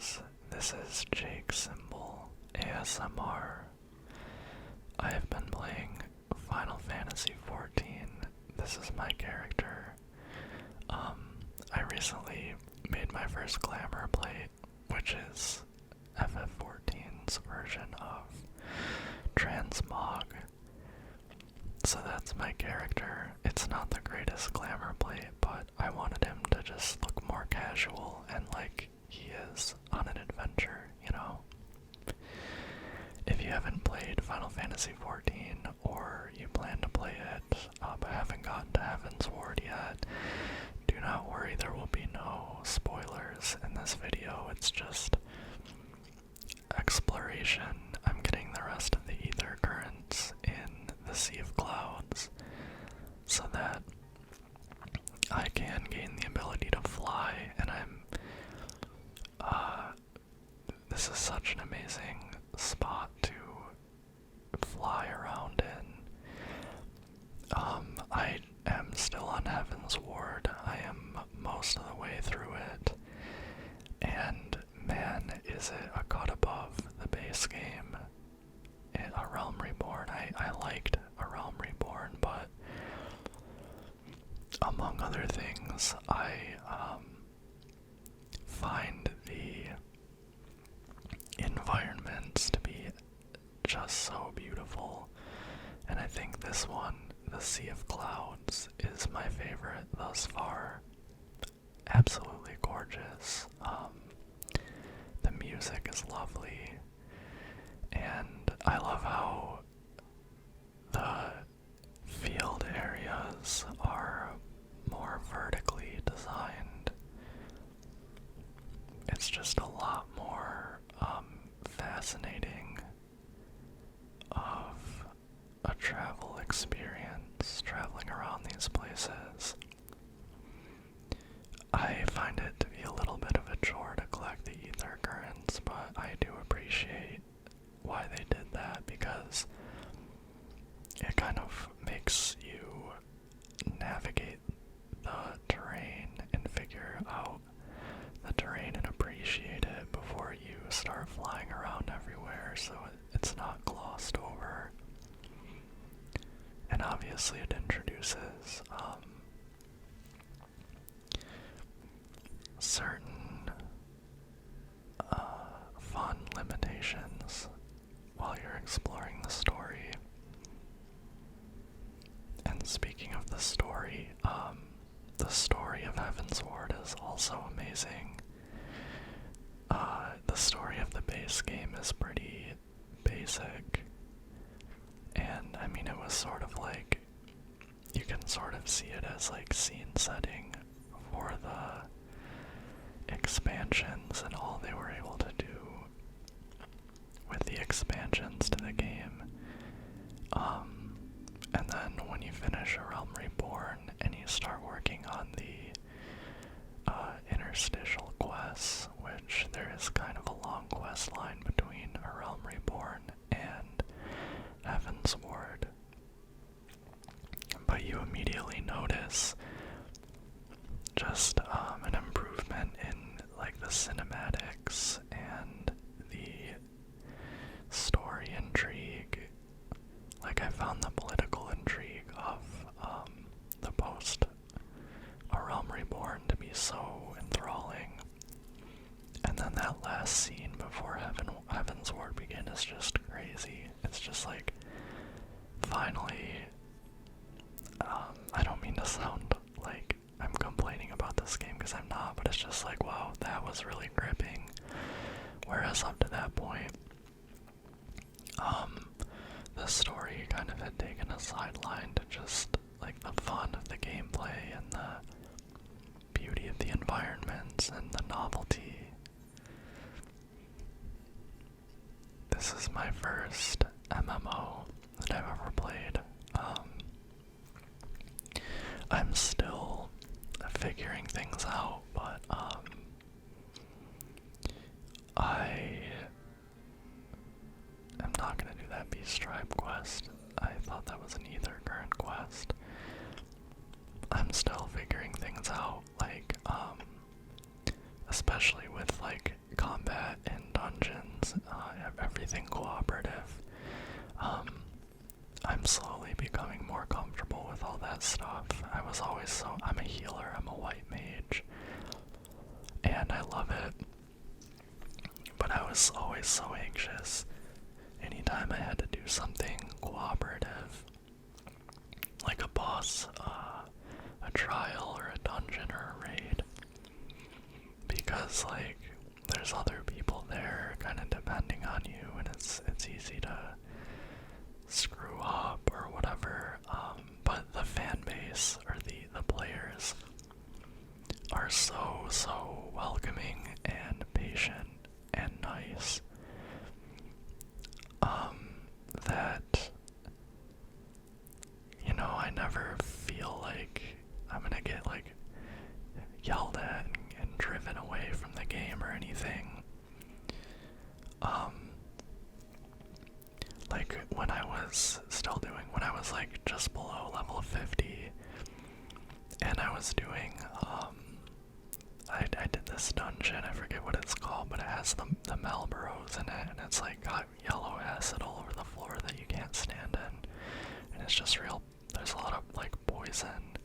guys, this is Jake Symbol ASMR. I have been playing Final Fantasy XIV. This is my character. I recently made my first glamour plate, which is FF14's version of Transmog. So that's my character. It's not the greatest glamour plate, but I wanted him to just look more casual and like he is on an adventure, you know? If you haven't played Final Fantasy XIV, or you plan to play it, but haven't gotten to Heavensward yet, do not worry, there will be no spoilers in this video. It's just exploration. I'm getting the rest of the ether currents in the Sea of Clouds so that I can gain the ability to fly, and this is such an amazing spot to fly around in. I am still on Heavensward. I am most of the way through it, and man, is it a cut above the base game. A Realm Reborn. I liked A Realm Reborn, but among other things, I find the environments to be just so beautiful, and I think this one, the Sea of Clouds, is my favorite thus far. Absolutely gorgeous. The music is lovely, and I love how the field areas are more vertically designed. It's just a lot more fascinating of a travel experience, traveling around these places. I find it to be a little bit of a chore to collect the ether currents, but I do appreciate why they did that, because it kind of makes you navigate the terrain and figure out the terrain and appreciate it before you start flying around everywhere, so it's not glossed over. And obviously it introduces certain fun limitations while you're exploring the story. And speaking of the story of Heavensward is also amazing. The story of the base game is pretty basic, and I mean, it was sort of like, you can sort of see it as like scene setting for the expansions and all they were able to do with the expansions to the game. And then when you finish A Realm Reborn and you start working on the interstitial quests, which there is kind of a long quest line between A Realm Reborn and Heavensward, but you immediately notice just an improvement in like the cinematics and the story intrigue. Like, I found the political intrigue of the post A Realm Reborn to be so enthralling. And then that last scene before Heavensward begin is just crazy. It's just like, finally, I don't mean to sound like I'm complaining about this game, because I'm not, but it's just like, wow, that was really gripping. Whereas up to that point, the story kind of had taken a sideline to just like the fun of the gameplay and the beauty of the environments and the novelty. This is my first MMO that I've ever played. I'm still figuring things out, but I am not going to do that Beast Tribe quest. I thought that was an ether current quest. I'm still figuring things out, like, especially with, like, combat in dungeons, everything cooperative. I'm slowly becoming more comfortable with all that stuff. I'm a healer, I'm a white mage, and I love it. But I was always so anxious anytime I had to do something cooperative, like a boss, a trial, or a dungeon, or a raid, because like there's other people there kind of depending on you, and it's easy to screw up or whatever. But the fan base, or the players, are so welcoming and patient and nice, that, you know, I never feel like I'm gonna get like yelled at and driven away from the game or anything. Like when I was like just below level 50, and I was doing, I did this dungeon, I forget what it's called, but it has the Malboros in it, and it's like got yellow acid all over the floor that you can't stand in, and it's just real, there's a lot of like poison.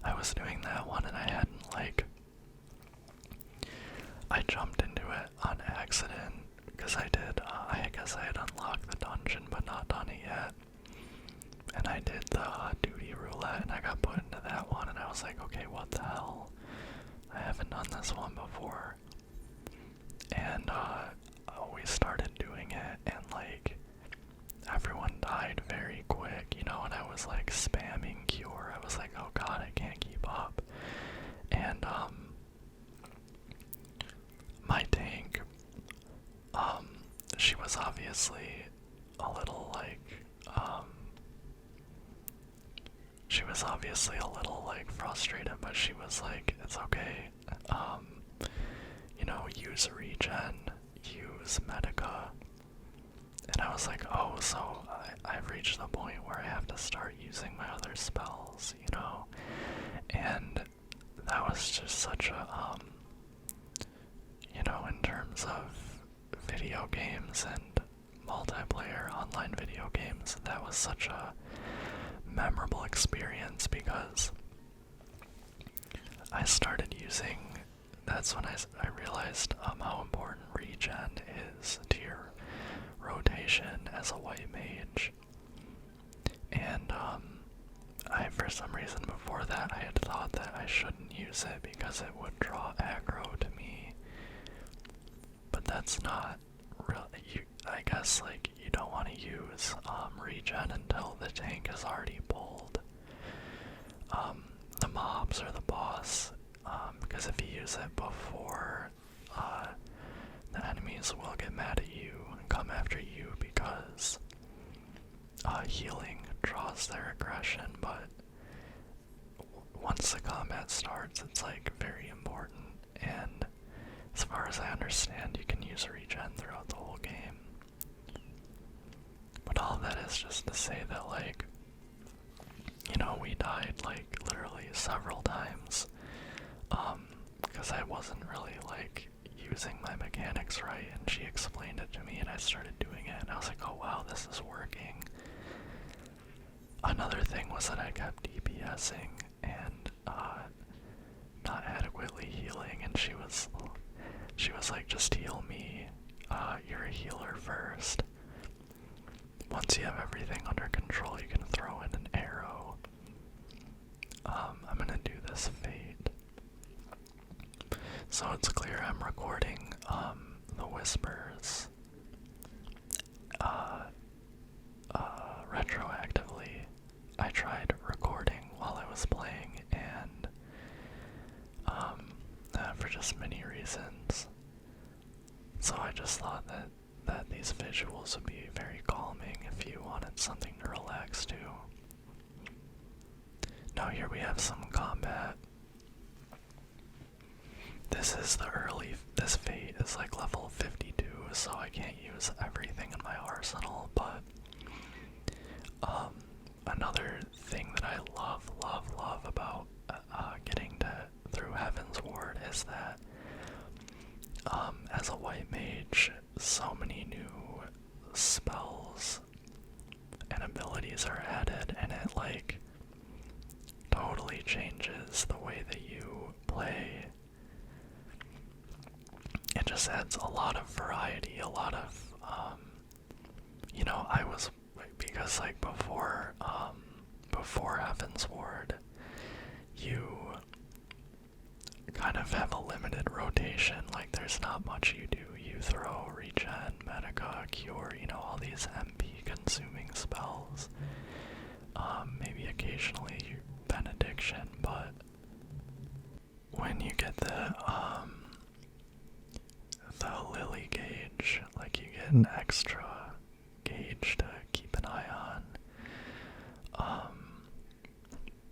I was doing that one, and I jumped into it on accident, because I guess I had unlocked the dungeon but not done it yet, and I did the duty roulette, and I got put into that one, and I was like, okay, what the hell, I haven't done this one before, and we started doing it, and like, everyone died very quick, you know, and I was like spamming cure. I was like, oh god, I can't keep up, and my tank, she was obviously a little like, frustrated, but she was like, it's okay, you know, use regen, use medica, and I was like, oh, so I've reached the point where I have to start using my other spells, you know, and that was just such a, you know, in terms of video games and multiplayer online video games, that was such a memorable experience, because I started using, that's when I realized how important regen is to your rotation as a white mage, and for some reason before that I had thought that I shouldn't use it because it would draw aggro to me, but that's not really, I guess like you don't want to use regen until the tank is already pulled the mobs or the boss, because if you use it before, the enemies will get mad at you and come after you, because healing draws their aggression, but once the combat starts, it's like very important, and as far as I understand, you can use regen throughout the whole game. But all that is just to say that, like, you know, we died like literally several times, because I wasn't really like using my mechanics right, and she explained it to me, and I started doing it, and I was like, oh wow, this is working. Another thing was that I kept DPSing and not adequately healing, and she was like, just heal me, you're a healer first. Once you have everything under control, you can throw in an arrow. I'm gonna do this fate. So it's clear I'm recording the whispers retroactively. I tried recording while I was playing, and for just many reasons. So I just thought that these visuals would be very calming if you wanted something to relax to. Now here we have some combat. This fate is like level 52, so I can't use everything in my arsenal, but another thing that I love about getting through Heavensward is that so many new spells and abilities are added, and it like totally changes the way that you play. It just adds a lot of variety, a lot of, because like before Heavensward, you kind of have a limited rotation, like there's not much you do. You throw regen, medica, cure, all these MP consuming spells. Maybe occasionally benediction, but when you get the lily gauge, like you get an extra gauge to keep an eye on.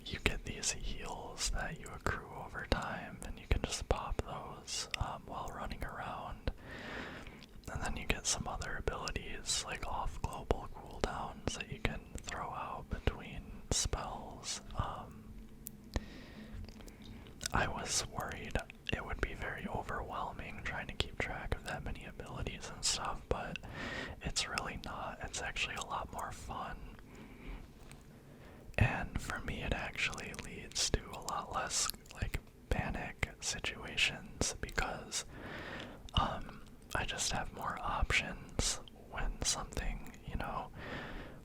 You get these heals that you accrue over time, and you can just pop those while running around. And then you get some other abilities, like off global cooldowns that you can throw out between spells. I was worried it would be very overwhelming trying to keep track of that many abilities and stuff, but it's really not. It's actually a lot more fun. And for me, it actually leads to a lot less, like, panic situations because, I just have more options when something,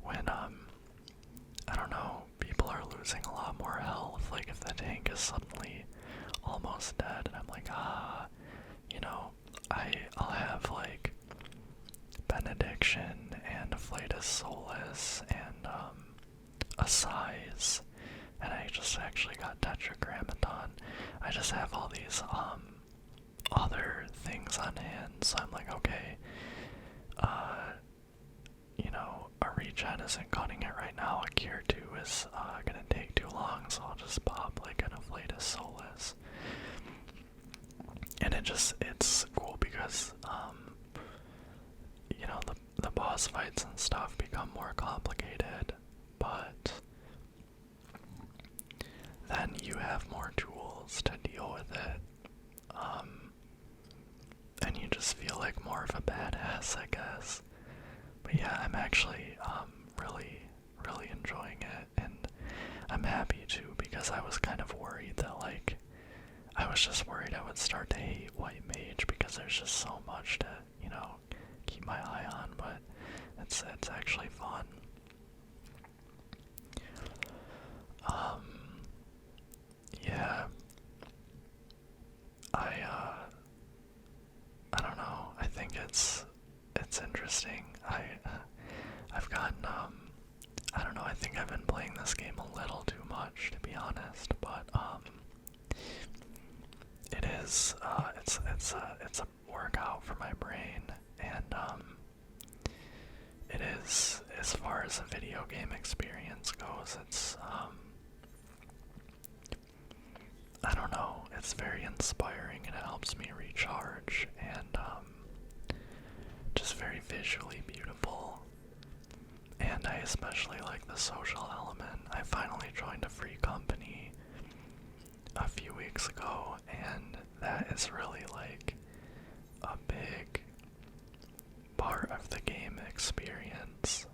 when, I don't know, people are losing a lot more health. Like, if the tank is suddenly almost dead, and I'm like, I'll have, like, benediction and a Flatus Solus and, a size, and I just actually got tetragrammaton. I just have all these other things on hand, so I'm like, okay, a regen isn't cutting it right now. A cure 2 is gonna take too long, so I'll just pop like an Afflatus Solus. And it's cool because the boss fights and stuff become more complicated, but then you have more tools to deal with it, and you just feel like more of a badass, I guess. But yeah, I'm actually really, really enjoying it, and I'm happy too, because I was kind of worried that, like, I was just worried I would start to hate White Mage because there's just so much to, keep my eye on, but it's actually fun. Yeah, I don't know, I think it's interesting. I've gotten, I don't know, I think I've been playing this game a little too much, to be honest, but, it is, it's a workout for my brain, and, it is, as far as a video game experience goes, it's, I don't know, it's very inspiring, and it helps me recharge, and, just very visually beautiful. And I especially like the social element. I finally joined a free company a few weeks ago, and that is really like a big part of the game experience.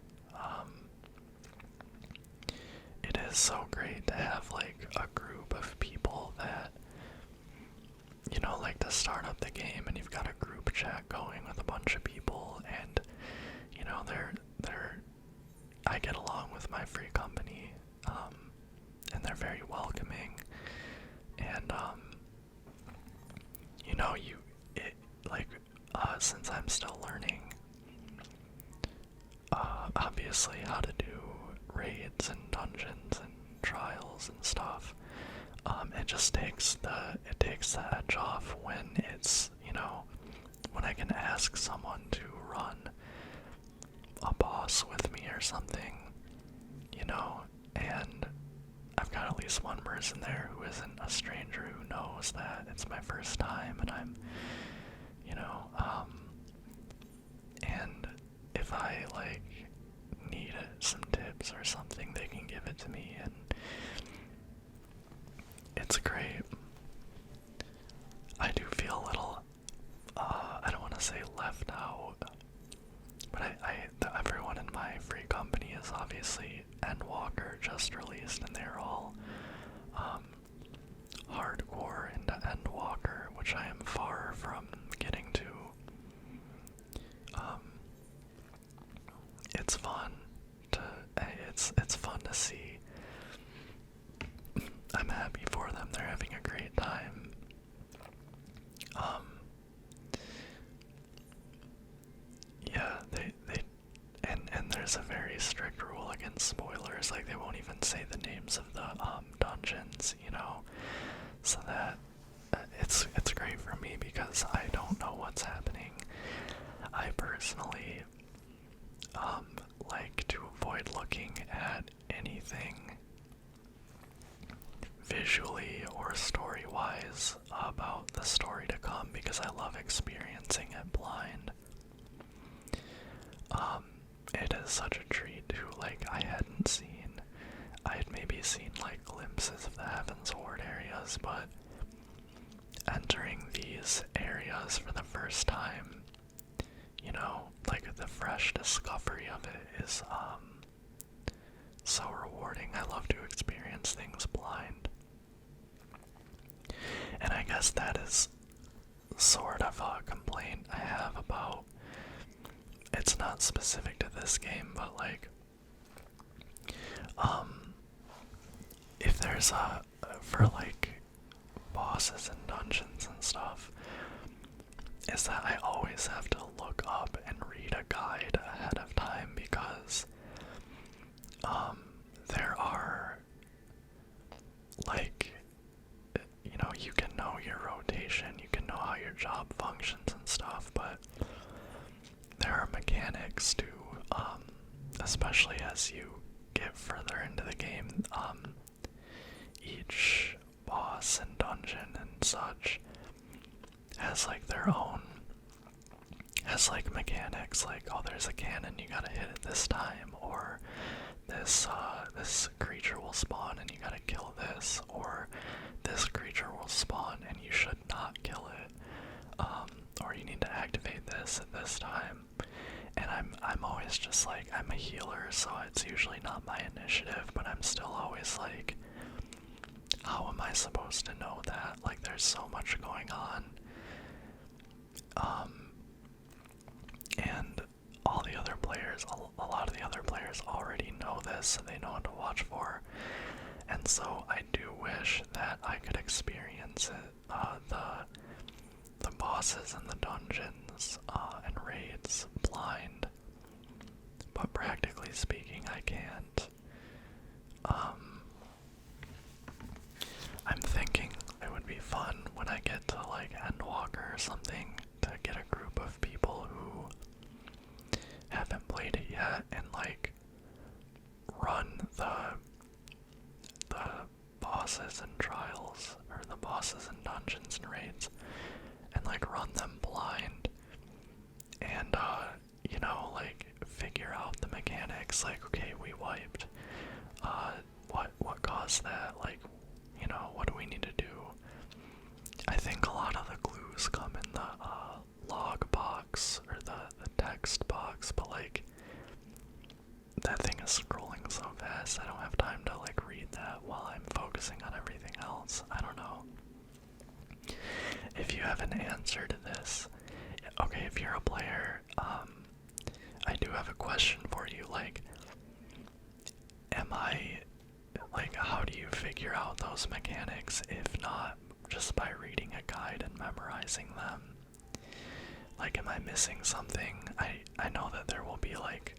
It is so great to have like a group of people that, like to start up the game, and you've got a group chat going with a bunch of people, and I get along with my free company, and they're very welcoming, and since I'm still learning, obviously how to do raids and dungeons and trials and stuff, it just takes the edge off when it's, when I can ask someone to run a boss with me or something, and I've got at least one person there who isn't a stranger, who knows that it's my first time, and I'm, and if I, like, need some tips or something, they can give it to me, and it's great. I do feel a little, I don't want to say left out, obviously Endwalker just released, and they're all hardcore into Endwalker, which I am far from getting to. It's fun to it's fun to see. I'm happy for them. They're having a great time. Yeah, they and there's a very strict rule against spoilers. Like, they won't even say the names of the dungeons, you know. So that it's great for me because I don't know what's happening. I personally like to avoid looking at anything visually or story-wise about the story to come because I love experiencing it blind. It is such a treat to, like, I had maybe seen like glimpses of the Heavensward areas, but entering these areas for the first time, you know, like, the fresh discovery of it is so rewarding. I love to experience things blind. And I guess that is sort of a complaint I have about, it's not specific to this game, but like, if there's for like bosses and dungeons and stuff, is that I always have to look up and read a guide ahead of time because there are, like, you know, you can know your rotation, you can know how your job functions and stuff, but there are mechanics to, especially as you get further into the game, each boss and dungeon and such has like their own, has like mechanics, like, oh, there's a cannon, you gotta hit it this time, or this creature will spawn and you gotta kill this, or this creature will spawn and you should not kill it, or you need to activate this at this time. And I'm always just like, I'm a healer, so it's usually not my initiative, but I'm still always like, how am I supposed to know that? Like, there's so much going on. And all the other players, a lot of the other players already know this, so they know what to watch for. And so I do wish that I could experience it, the bosses and the dungeons and raids blind, but practically speaking, I can't. I'm thinking it would be fun when I get to like Endwalker or something to get a group of people who haven't played it yet and like run the bosses and trials, or the bosses and dungeons and raids, and like run them blind and you know, like, figure out the mechanics, like, okay, we wiped, what caused that, like, you know, what do we need to do? I think a lot of the clues come in the log box, or the text box, but like, that thing is scrolling so fast, I don't have time to like read that while I'm focusing on everything else. I don't know. If you have an answer to this, okay, if you're a player, I do have a question for you, like, how do you figure out those mechanics, if not just by reading a guide and memorizing them? Like, am I missing something? I know that there will be, like,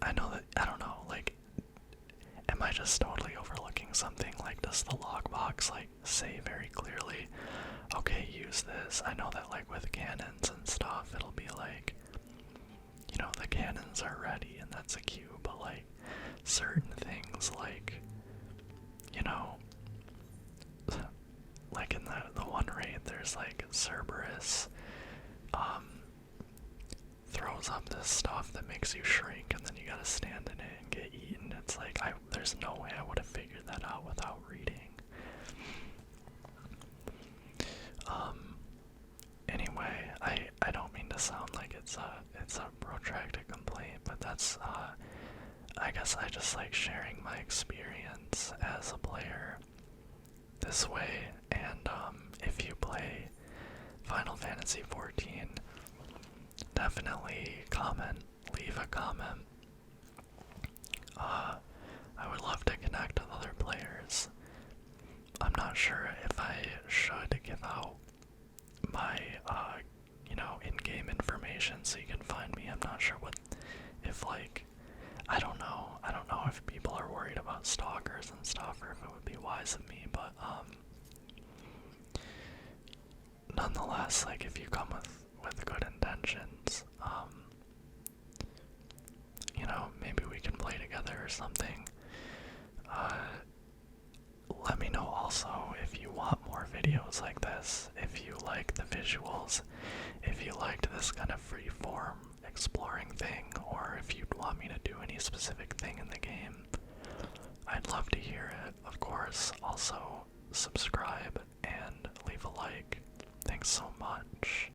I don't know, like, am I just totally overlooking something? Like, does the logbox, like, say very clearly, okay, use this? I know that, like, with cannons and stuff, it'll be like, you know, the cannons are ready, and that's a cue, but, like, certain things, like, you know, like in the one raid, there's, like, Cerberus, throws up this stuff that makes you shrink, and then you gotta stand in it and get eaten. It's like, there's no way I would have figured that out without reading. Anyway, I don't mean to sound like it's a protracted complaint, but that's I guess I just like sharing my experience as a player this way, and if you play Final Fantasy XIV, definitely leave a comment. I would love to connect with other players. I'm not sure if I should give out my, in-game information so you can find me. I'm not sure if like, I don't know if people are worried about stalkers and stuff, or if it would be wise of me, but, nonetheless, like, if you come with good intentions, maybe we can play together or something. Let me know also if you want more videos like this, if you like the visuals, if you liked this kind of free-form exploring thing, or if you'd want me to do any specific thing in the game. I'd love to hear it, of course. Also, subscribe and leave a like. Thanks so much.